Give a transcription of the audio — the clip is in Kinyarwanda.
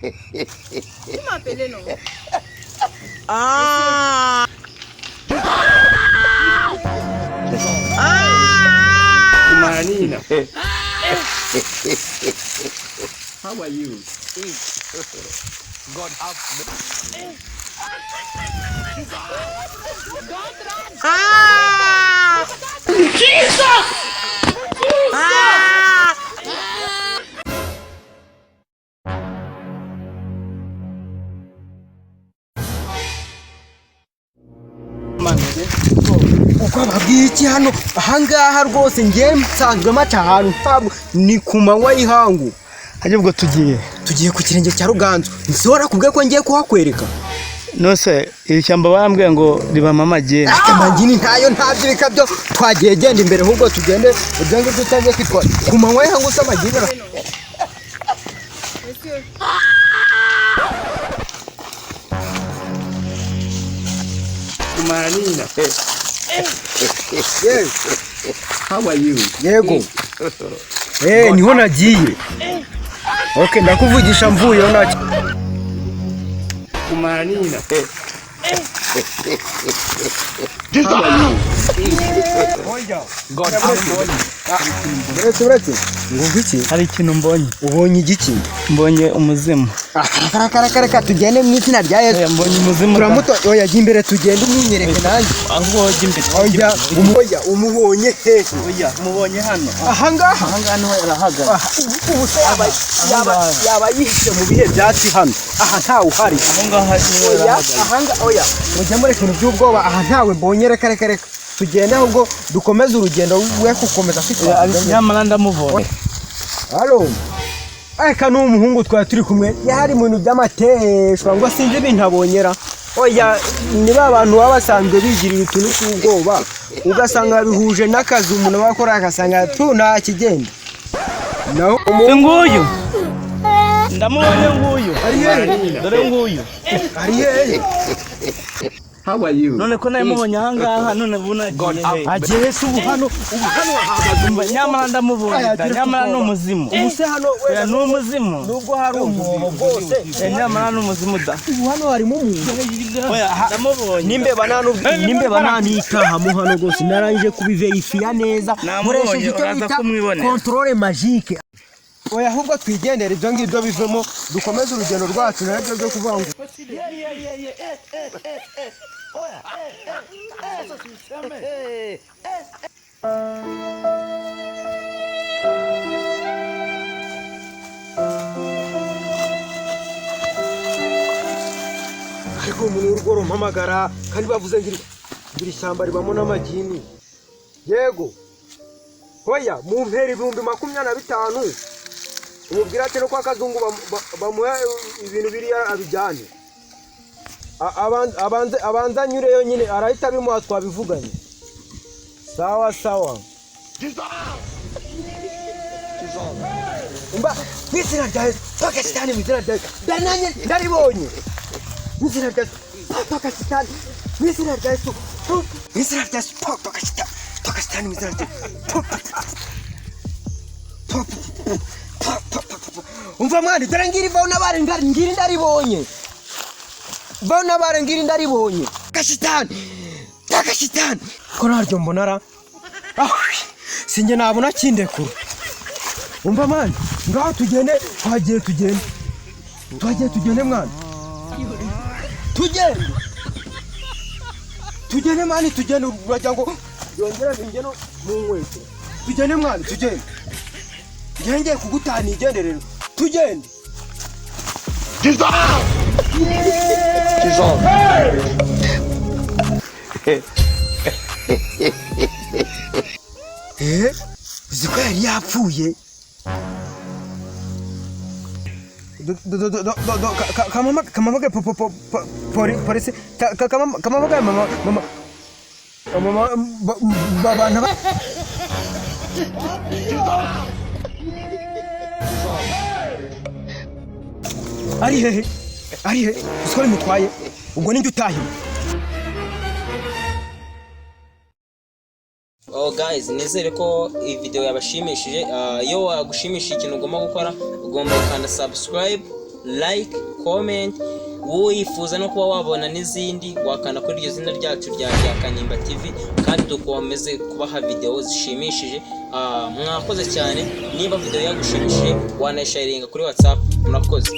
Tu m'appelais non? Ah! Marina. How are you? God help me. Ah! Jesus! Ah! uko babwiye iki hano ahangaha rwose ngiye nsanzwe maca ahantu ntabwo ni ku manywa y'ihangu. Hajye ubwo tugiye ku kirenge cya Ruganzu nzora kubwe ko ngiye kuhakwereka. Nose iri shyamba barambwiye ngo ribama amageni. Amagini ntayo ntabyo bikabyo twagiye genda imbere ahubwo tugende ubyange tutagiye kwitwa ku manywa y'ihangu se amagini. Marina. Yes. How are you? Yego. Niho nagiye. Okay, ndakuvugisha mvuye nacyo. Marina. God Uretse ngo iki? Hari ikintu mbonye. Ubonye igiki? Mbonye umuzimu. Karaka tugende mu izina rya Yesu. Mbonye umuzimu. Turamuto oya jya imbere tugende umwinyereke nanjye. Ahubwo jya imbere. Oya umubonye he? Oya mubonye hano. Ahangaha niho yarahagaze. Ubu se yaba yihishe mu bihe byatsi hano. Aha ntawe uhari. Ahangaha niho yarahagaze. Oya mujya muri kintu by'ubwoba aha ntawe mbonye reka tugende ahubwo dukomeze urugendo we gukomeza kwitwa. Nyamara ndamubonye. Halo. Aka n'umuhungu twari turi kumwe yari mu bintu by'amateshwa ngo sinzi ibintu abonyera. Oya niba abantu baba basanzwe bigirira utuntu tw'ubwoba ugasanga bihuje n'akazi umuntu bakora akasanga nta kigenda. Naho nguyu ndamubonye nguyu. Dore nguyu. Ariye. How are you? None ko naye mubonye ahangaha none buna agiye se ubu hano ahagaze nyamara ndamubonye nyamara n'umuzimu. Ubu se hano we n'umuzimu nubwo hari umwobo bwose nyamara n'umuzimu da. Ubu hano harimo umuntu. Ndamubonye nimbeba nanitaha mu hano rwose narangije kubiverifiya neza nkoresheje icyo bita controle magique. Oya ahubwo twigendere ibyo ngibyo bivemo dukomeze urugendo rwacu naryo byo kuvanga. Ariko umuntu w'urugo rumpamagara kandi bavuze ngo iri shyamba ribamo n'amagini. Yego. Oya mu mpera 25,000 umubwira ati no kwa kazungu bamuha ibintu biri abijyane. Abanza nyureyo nyine arahita bimuha twabivuganye. Sawa. Umba bizina rya Pakistan bizina rya dananye ndaribonye. Bizina rya Pakistan bizina rya bizina rya Pakistan bizina rya umva mwana dore ngiri vauna bare ngiri ndaribonye. Vauna bare ngiri ndaribonye. Pakistan ko naryo mbonara. Singe nabona kindekuru. Umva mwana ngaho tugende tugende mwana. Tugende mwana tugende urajya ngo yongera ingeno mu nkweto. Tugende mwana tugende. Ngenge kugutana igenderero. Tugende. Ziko yari yapfuye. Kamamaga polisi kamamaga mama babana ari hehe usore mutwaye ubwo ninjye utahiye. Oh guys, nizere ko iyi video yabashimishije. Iyo wagushimishije ikintu ugomba gukora ugomba gukanda subscribe like, comment. Wifuza no kuba wabona n'izindi wakanda kuri iryo zina ryacu rya Kanimba TV, kandi dukomeze kubaha video zishimishije. Mwakoze cyane. Niba video yagushimishije wanayisharinga kuri WhatsApp. Murakoze.